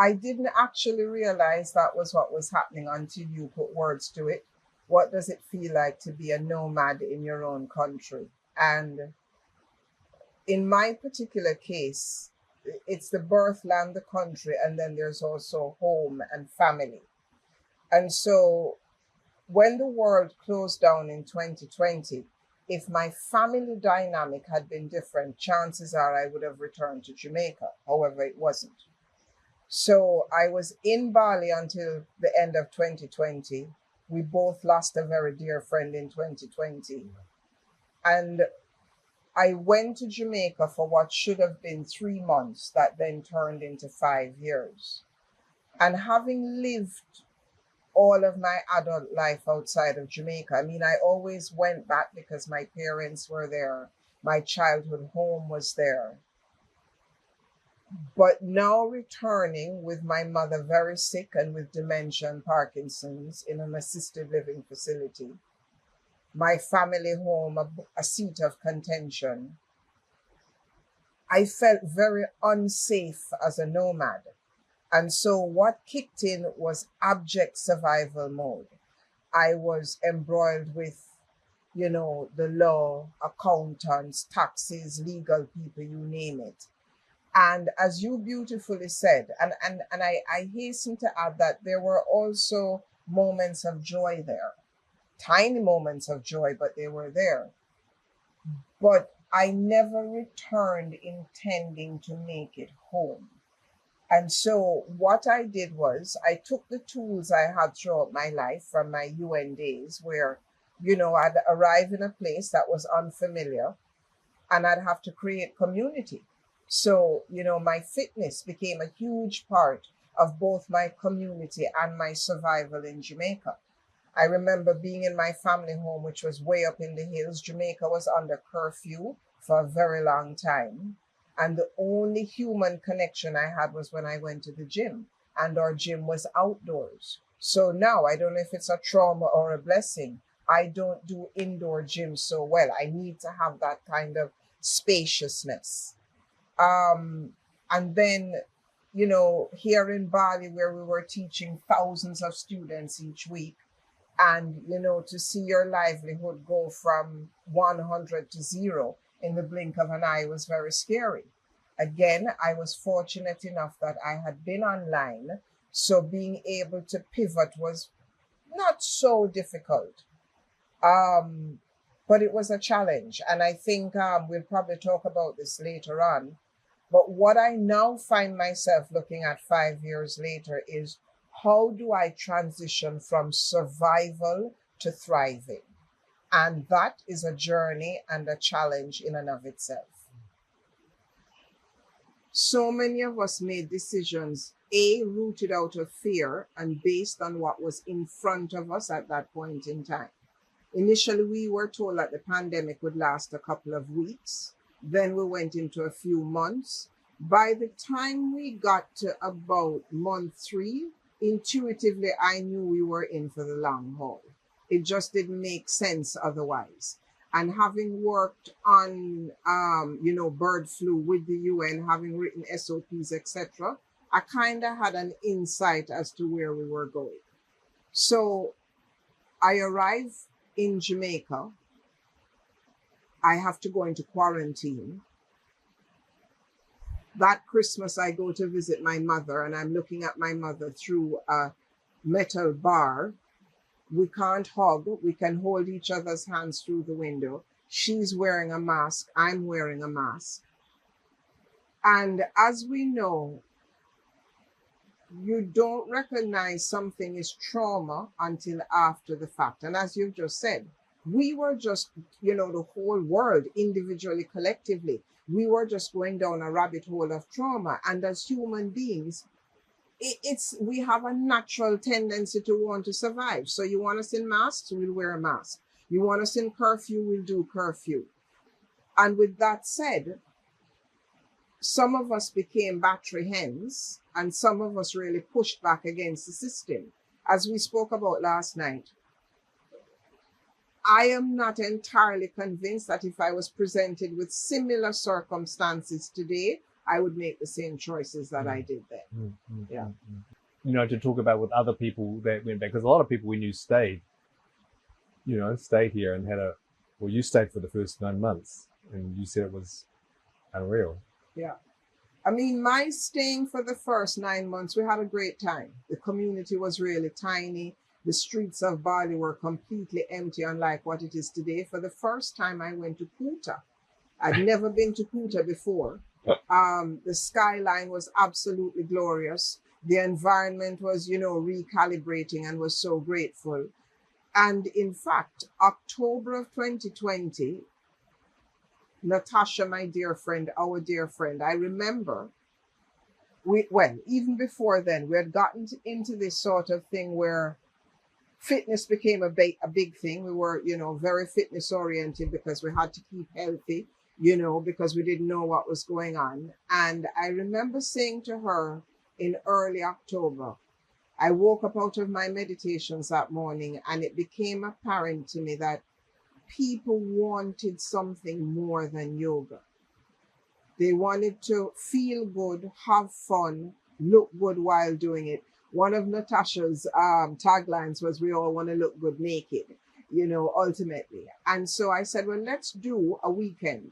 I didn't actually realize that was what was happening until you put words to it. What does it feel like to be a nomad in your own country? And in my particular case, it's the birthland, the country, and then there's also home and family. And so when the world closed down in 2020, if my family dynamic had been different, chances are I would have returned to Jamaica. However, it wasn't. So I was in Bali until the end of 2020. We both lost a very dear friend in 2020. And I went to Jamaica for what should have been 3 months that then turned into 5 years. And having lived all of my adult life outside of Jamaica, I mean, I always went back because my parents were there, my childhood home was there. But now returning with my mother very sick and with dementia and Parkinson's in an assisted living facility, my family home a seat of contention, I felt very unsafe as a nomad. And so what kicked in was abject survival mode. I was embroiled with, the law, accountants, taxes, legal people, you name it. And as you beautifully said, and I hasten to add that there were also moments of joy there, tiny moments of joy, but they were there. But I never returned intending to make it home. And so what I did was I took the tools I had throughout my life from my UN days where, I'd arrive in a place that was unfamiliar and I'd have to create community. So, my fitness became a huge part of both my community and my survival in Jamaica. I remember being in my family home, which was way up in the hills. Jamaica was under curfew for a very long time. And the only human connection I had was when I went to the gym, and our gym was outdoors. So now I don't know if it's a trauma or a blessing. I don't do indoor gyms so well. I need to have that kind of spaciousness. And then, here in Bali, where we were teaching thousands of students each week, and, to see your livelihood go from 100 to 0 in the blink of an eye was very scary. Again, I was fortunate enough that I had been online, so being able to pivot was not so difficult. But it was a challenge. And I think we'll probably talk about this later on. But what I now find myself looking at 5 years later is how do I transition from survival to thriving? And that is a journey and a challenge in and of itself. So many of us made decisions, rooted out of fear and based on what was in front of us at that point in time. Initially, we were told that the pandemic would last a couple of weeks. Then we went into a few months. By the time we got to about month 3, intuitively, I knew we were in for the long haul. It just didn't make sense otherwise. And having worked on, bird flu with the UN, having written SOPs, etc., I kind of had an insight as to where we were going. So I arrive in Jamaica. I have to go into quarantine. That Christmas, I go to visit my mother, and I'm looking at my mother through a metal bar. We can't hug. We can hold each other's hands through the window. She's wearing a mask. I'm wearing a mask. And as we know, you don't recognize something is trauma until after the fact. And as you've just said, we were just, the whole world, individually, collectively, we were just going down a rabbit hole of trauma. And as human beings, we have a natural tendency to want to survive. So you want us in masks, we'll wear a mask. You want us in curfew, we'll do curfew. And with that said, some of us became battery hens, and some of us really pushed back against the system. As we spoke about last night, I am not entirely convinced that if I was presented with similar circumstances today, I would make the same choices that I did then. Yeah. You know, to talk about with other people that went back, because a lot of people we knew stayed here and you stayed for the first 9 months and you said it was unreal. Yeah. I mean, my staying for the first 9 months, we had a great time. The community was really tiny. The streets of Bali were completely empty, unlike what it is today. For the first time, I went to Kuta. I'd never been to Kuta before. The skyline was absolutely glorious. The environment was, recalibrating, and was so grateful. And in fact, October of 2020, Natasha, my dear friend, our dear friend, I remember even before then, we had gotten into this sort of thing where fitness became a big thing. We were, very fitness oriented because we had to keep healthy, because we didn't know what was going on. And I remember saying to her in early October, I woke up out of my meditations that morning, and it became apparent to me that people wanted something more than yoga. They wanted to feel good, have fun, look good while doing it. One of Natasha's taglines was, we all want to look good naked, ultimately. And so I said, well, let's do a weekend.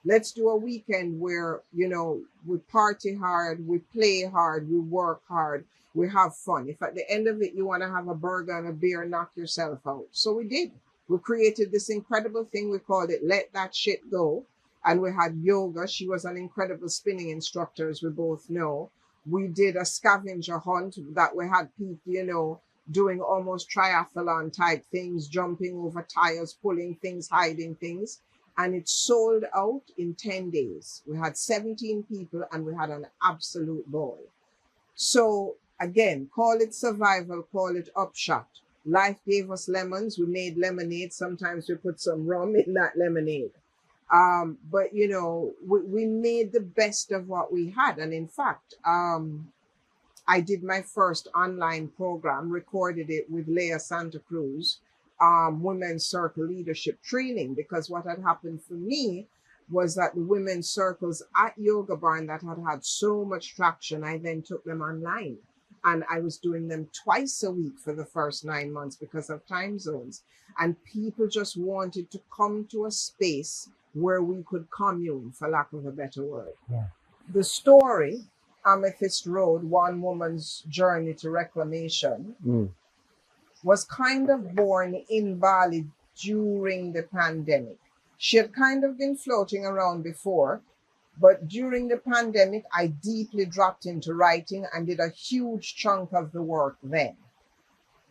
Let's do a weekend where, we party hard, we play hard, we work hard, we have fun. If at the end of it, you want to have a burger and a beer, knock yourself out. So we did. We created this incredible thing. We called it Let That Shit Go. And we had yoga. She was an incredible spinning instructor, as we both know. We did a scavenger hunt that we had people, doing almost triathlon type things, jumping over tires, pulling things, hiding things. And it sold out in 10 days. We had 17 people and we had an absolute ball. So again, call it survival, call it upshot. Life gave us lemons. We made lemonade. Sometimes we put some rum in that lemonade. But we made the best of what we had. And in fact, I did my first online program, recorded it with Leah Santa Cruz, Women's Circle Leadership Training, because what had happened for me was that the women's circles at Yoga Barn that had so much traction, I then took them online. And I was doing them twice a week for the first 9 months because of time zones. And people just wanted to come to a space where we could commune, for lack of a better word. Yeah. The story, Amethyst Road, One Woman's Journey to Reclamation, was kind of born in Bali during the pandemic. She had kind of been floating around before, but during the pandemic, I deeply dropped into writing and did a huge chunk of the work then.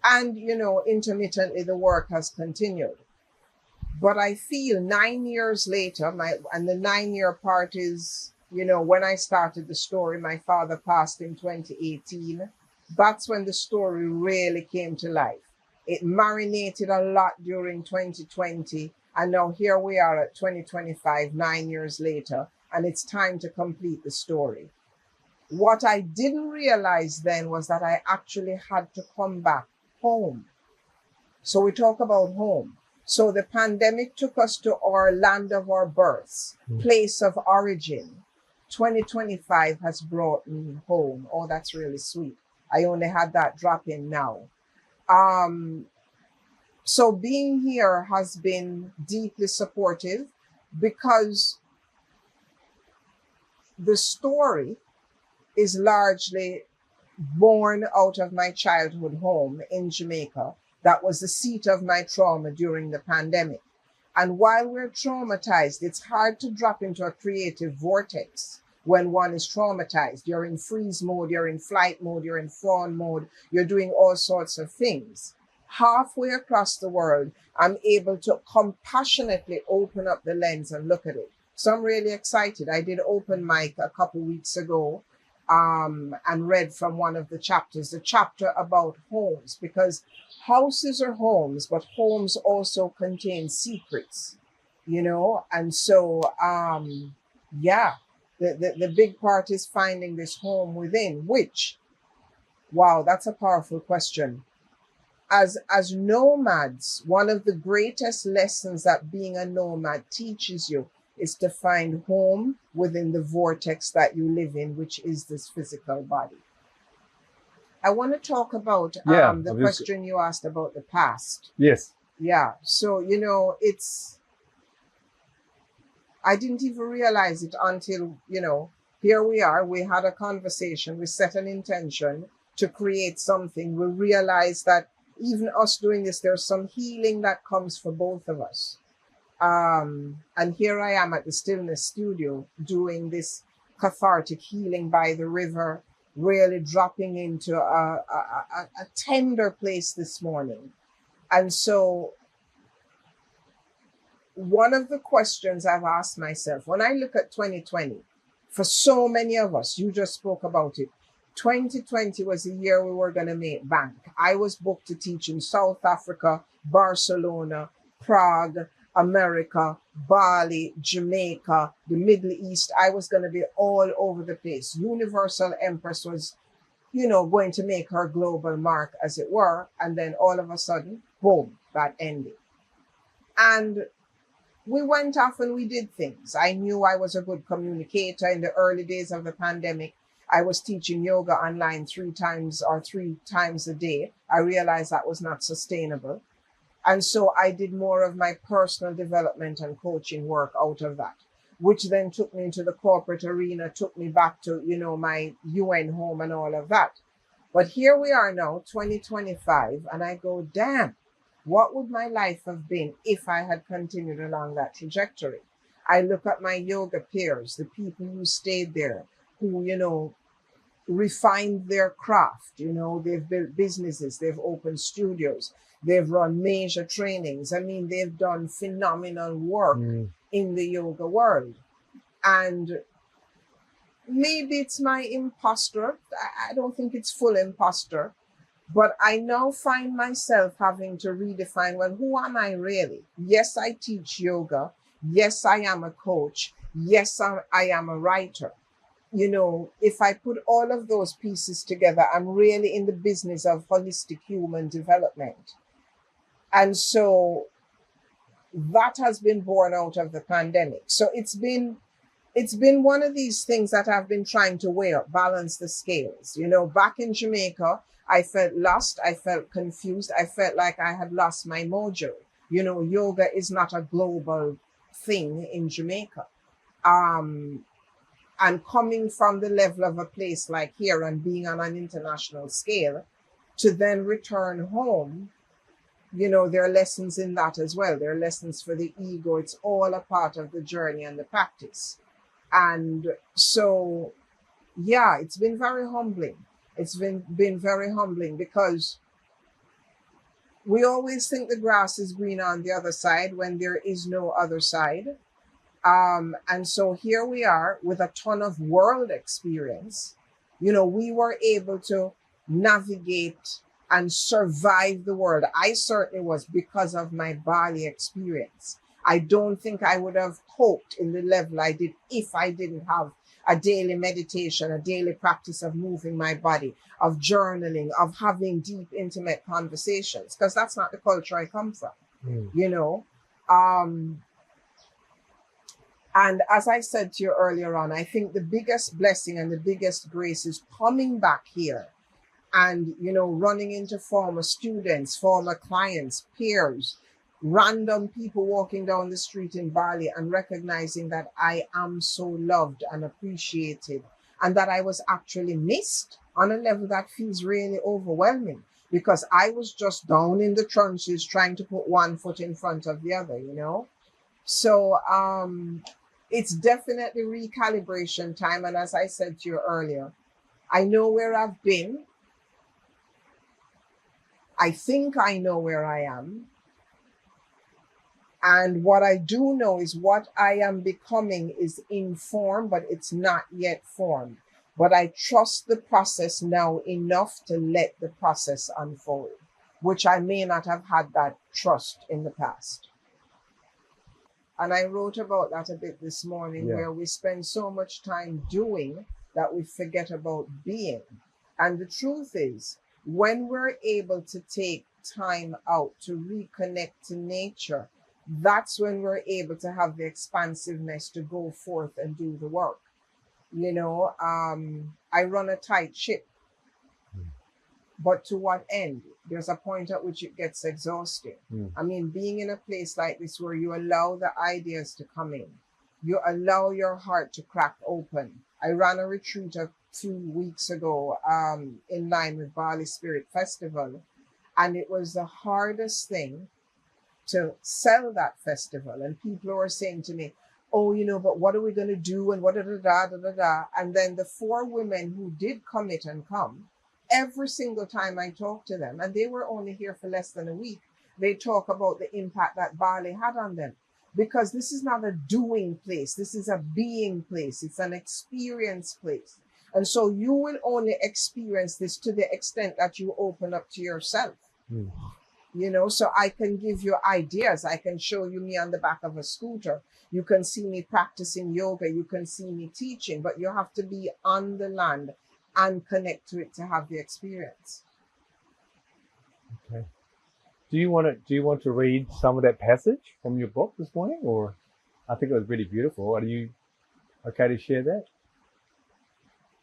And, intermittently, the work has continued. But I feel 9 years later, and the 9-year part is, when I started the story, my father passed in 2018. That's when the story really came to life. It marinated a lot during 2020. And now here we are at 2025, 9 years later, and it's time to complete the story. What I didn't realize then was that I actually had to come back home. So we talk about home. So the pandemic took us to our land of our births, place of origin. 2025 has brought me home. Oh, that's really sweet. I only had that drop in now. So being here has been deeply supportive because the story is largely born out of my childhood home in Jamaica. That was the seat of my trauma during the pandemic. And while we're traumatized, it's hard to drop into a creative vortex when one is traumatized. You're in freeze mode, you're in flight mode, you're in fawn mode, you're doing all sorts of things. Halfway across the world, I'm able to compassionately open up the lens and look at it. So I'm really excited. I did open mic a couple weeks ago and read from one of the chapters, the chapter about homes, because houses are homes, but homes also contain secrets, and so, the big part is finding this home within, which, wow, that's a powerful question. As nomads, one of the greatest lessons that being a nomad teaches you is to find home within the vortex that you live in, which is this physical body. I want to talk about the question you asked about the past. Yes. Yeah. So, I didn't even realize it until, here we are. We had a conversation. We set an intention to create something. We realized that even us doing this, there's some healing that comes for both of us. And here I am at the Stillness Studio doing this cathartic healing by the river, really dropping into a tender place this morning. And so one of the questions I've asked myself, when I look at 2020, for so many of us, you just spoke about it, 2020 was a year we were going to make bank. I was booked to teach in South Africa, Barcelona, Prague, America, Bali, Jamaica, the Middle East. I was going to be all over the place. Universal Empress was, going to make her global mark, as it were. And then all of a sudden, boom, that ended. And we went off and we did things. I knew I was a good communicator. In the early days of the pandemic, I was teaching yoga online 3 times a day. I realized that was not sustainable. And so I did more of my personal development and coaching work out of that, which then took me into the corporate arena, took me back to, my UN home and all of that. But here we are now, 2025, and I go, damn, what would my life have been if I had continued along that trajectory? I look at my yoga peers, the people who stayed there, who, refined their craft. They've built businesses, they've opened studios, they've run major trainings. I mean, they've done phenomenal work in the yoga world. And maybe it's my imposter. I don't think it's full imposter. But I now find myself having to redefine, well, who am I really? Yes, I teach yoga. Yes, I am a coach. Yes, I am a writer. If I put all of those pieces together, I'm really in the business of holistic human development. And so that has been born out of the pandemic. So it's been one of these things that I've been trying to weigh up, balance the scales. Back in Jamaica, I felt lost. I felt confused. I felt like I had lost my mojo. Yoga is not a global thing in Jamaica. And coming from the level of a place like here and being on an international scale, to then return home, there are lessons in that as well. There are lessons for the ego. It's all a part of the journey and the practice. And so, yeah, it's been very humbling. It's been very humbling because we always think the grass is green on the other side when there is no other side. And so here we are with a ton of world experience. We were able to navigate and survive the world. I certainly was, because of my Bali experience. I don't think I would have coped in the level I did if I didn't have a daily meditation, a daily practice of moving my body, of journaling, of having deep, intimate conversations, because that's not the culture I come from, And as I said to you earlier on, I think the biggest blessing and the biggest grace is coming back here and, running into former students, former clients, peers, random people walking down the street in Bali and recognizing that I am so loved and appreciated and that I was actually missed on a level that feels really overwhelming because I was just down in the trenches trying to put one foot in front of the other, So it's definitely recalibration time. And as I said to you earlier, I know where I've been. I think I know where I am. And what I do know is what I am becoming is in form, but it's not yet formed. But I trust the process now enough to let the process unfold, which I may not have had that trust in the past. And I wrote about that a bit this morning, where we spend so much time doing that we forget about being. And the truth is, when we're able to take time out to reconnect to nature, that's when we're able to have the expansiveness to go forth and do the work. You know, I run a tight ship, but to what end? There's a point at which it gets exhausting. I mean, being in a place like this where you allow the ideas to come in, you allow your heart to crack open. I ran a retreat a few weeks ago in line with Bali Spirit Festival, and it was the hardest thing to sell that festival. And people were saying to me, oh, you know, but what are we going to do? And what da da da da da da. And then the 4 women who did commit and come, every single time I talked to them, and they were only here for less than a week, they talk about the impact that Bali had on them. Because this is not a doing place, this is a being place, it's an experience place. And so you will only experience this to the extent that you open up to yourself. You know, so I can give you ideas. I can show you me on the back of a scooter. You can see me practicing yoga. You can see me teaching, but you have to be on the land and connect to it to have the experience. Okay. Do you want to read some of that passage from your book this morning? Or I think it was really beautiful. Are you okay to share that?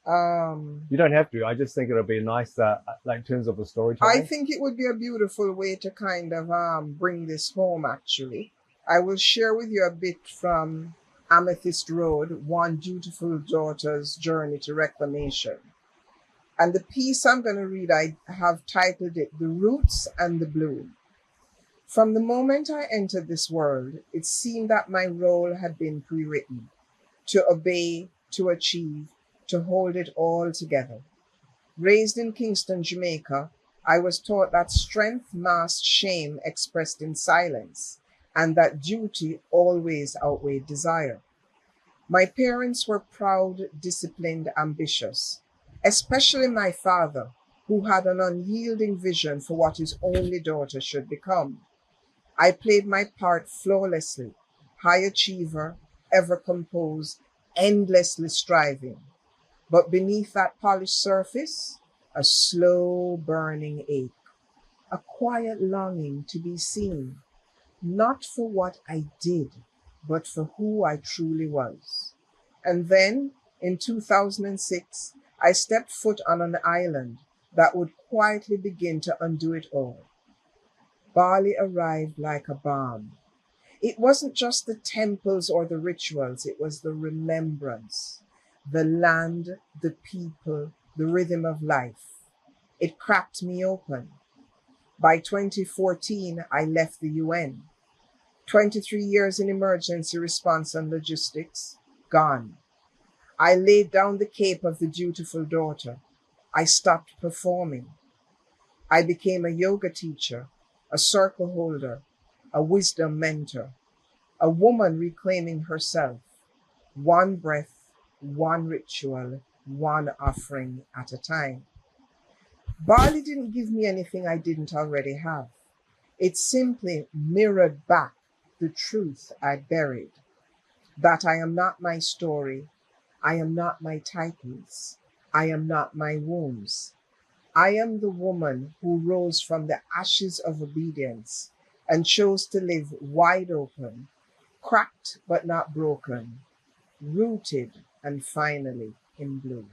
You don't have to. I just think it'll be a nice, like in terms of the storytelling. I think it would be a beautiful way to kind of bring this home, actually. I will share with you a bit from Amethyst Road, One Dutiful Daughter's Journey to Reclamation. And the piece I'm going to read, I have titled it, The Roots and the Bloom. From the moment I entered this world, it seemed that my role had been pre-written, to obey, to achieve, to hold it all together. Raised in Kingston, Jamaica, I was taught that strength masked shame expressed in silence, and that duty always outweighed desire. My parents were proud, disciplined, ambitious, especially my father, who had an unyielding vision for what his only daughter should become. I played my part flawlessly, high achiever, ever composed, endlessly striving. But beneath that polished surface, a slow burning ache, a quiet longing to be seen, not for what I did, but for who I truly was. And then, in 2006, I stepped foot on an island that would quietly begin to undo it all. Bali arrived like a balm. It wasn't just the temples or the rituals, it was the remembrance. The land, the people, the rhythm of life. It cracked me open. By 2014, I left the UN. 23 years in emergency response and logistics, gone. I laid down the cape of the dutiful daughter. I stopped performing. I became a yoga teacher, a circle holder, a wisdom mentor, a woman reclaiming herself, one breath, one ritual, one offering at a time. Bali didn't give me anything I didn't already have. It simply mirrored back the truth I buried, that I am not my story, I am not my titles, I am not my wounds. I am the woman who rose from the ashes of obedience and chose to live wide open, cracked but not broken, rooted and finally in bloom.